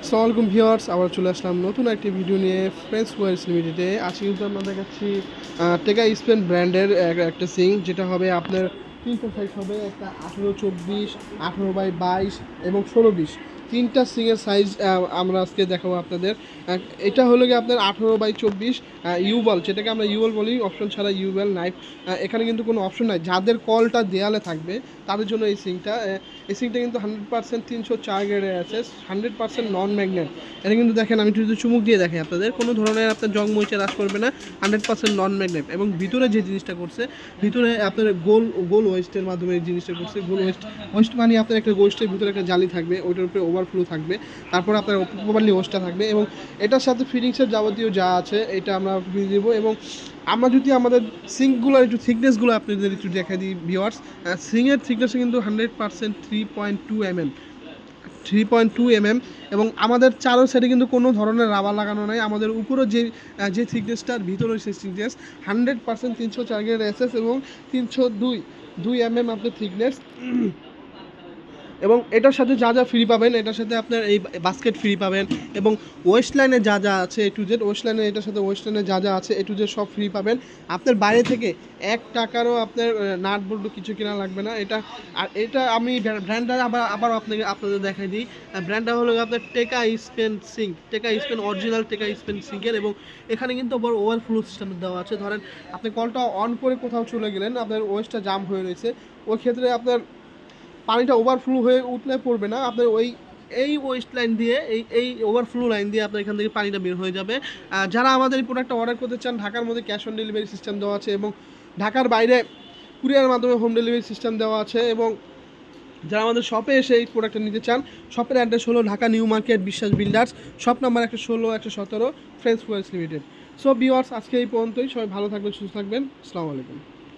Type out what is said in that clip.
আসসালামু আলাইকুম ভিউয়ার্স, আবার চলে আসলাম নতুন একটি ভিডিও নিয়ে ফ্রেন্ডস ওয়ার্স লিমিটেডে। আজকে কিন্তু আমরা দেখাচ্ছি টেকা স্পেন ব্র্যান্ডের একটা সিঙ্ক, যেটা হবে আপনার তিনটা সাইজ হবে, একটা 18-24, 18x22 এবং 16-20। তিনটা সিংয়ের সাইজ আমরা আজকে দেখাবো আপনাদের। এটা হলো গিয়ে আপনার 18x24 ইউবল, যেটাকে আমরা ইউবল বলি, অপশন ছাড়া ইউবল নাইফ। এখানে কিন্তু কোনো অপশন নাই, যাদের কলটা দেয়ালে থাকবে তাদের জন্য এই সিংটা। এই সিংটা কিন্তু 100% 304 গ্রেডের আছে, 100% নন ম্যাগনেট। এটা কিন্তু দেখেন, আমি যদি চুমুক দিয়ে দেখি আপনাদের, কোনো ধরনের আপনার জং মরিচা রাস করবে না, 100% নন ম্যাগনেট। এবং ভিতরে যে জিনিসটা করছে, ভিতরে আপনার গোল ওয়েস্টের মাধ্যমে এই জিনিসটা করছে। গোল ওয়েস্ট মানে আপনার একটা গোস্টের ভিতরে একটা জালি থাকবে, ওইটার উপরে ওভারফ্লো থাকবে, তারপর আপনার প্রপারলি ওয়েস্টটা থাকবে। এবং এটার সাথে ফিটিংসের যাবতীয় যা আছে এটা আমরা ফিরে দেবো। এবং আমরা যদি আমাদের সিঙ্কগুলোর একটু থিকনেসগুলো আপনাদের একটু দেখা দিই ভিউয়ার্স। সিংয়ের থিকনেসে কিন্তু 100% 3.2 mm, 3.2 mm। এবং আমাদের চারো সাইডে কিন্তু কোনো ধরনের রাবার লাগানো নাই। আমাদের উপরে যে থিকনেসটার ভিতরে সেই থিকনেস 100% 304 গ্রেড এসএস এবং 302 mm আপনার থিকনেস। এবং এটার সাথে যা যা ফ্রি পাবেন, এটার সাথে আপনার এই বাস্কেট ফ্রি পাবেন। এবং ওয়েস্ট লাইনে যা যা আছে এ টু জেড, ওয়েস্ট লাইনে এটার সাথে ওয়েস্ট লাইনে যা যা আছে এ টু জেড সব ফ্রি পাবেন। আপনার বাইরে থেকে 1 টাকারও আপনার নাট বল্টু কিছু কেনা লাগবে না। এটা আমি ব্র্যান্ডটা আবার আপনাদের দেখাই দিই। ব্র্যান্ডটা হলো আপনার টেকা স্পেন সিঙ্ক, টেকা স্পেন অরিজিনাল টেকা স্পেন সিঙ্কের। এবং এখানে কিন্তু আবার ওভারফ্লো সিস্টেম দেওয়া আছে। ধরেন আপনি কলটা অন করে কোথাও চলে গেলেন, আপনার ওয়েস্টটা জাম হয়ে রয়েছে, ওই ক্ষেত্রে আপনার পানিটা ওভারফ্লো হয়ে উঠলে পড়বে না, আপনার এই ওয়েস্ট লাইন দিয়ে এই ওভারফ্লো লাইন দিয়ে আপনার এখান থেকে পানিটা বের হয়ে যাবে। যারা আমাদের এই প্রোডাক্টটা অর্ডার করতে চান, ঢাকার মধ্যে ক্যাশ অন ডেলিভারি সিস্টেম দেওয়া আছে, এবং ঢাকার বাইরে কুরিয়ার মাধ্যমে হোম ডেলিভারি সিস্টেম দেওয়া আছে। এবং যারা আমাদের শপে এসে এই প্রোডাক্টটা নিতে চান, শপের অ্যাড্রেস হলো ঢাকা নিউ মার্কেট, বিশ্বাস বিল্ডার্স, শপ নাম্বার 116, 117, ফ্রেন্ডস ওয়ার্স লিমিটেড। সো ভিউয়ার্স, আজকে এই পর্যন্তই। সবাই ভালো থাকবেন, সুস্থ থাকবেন। আসসালামু আলাইকুম।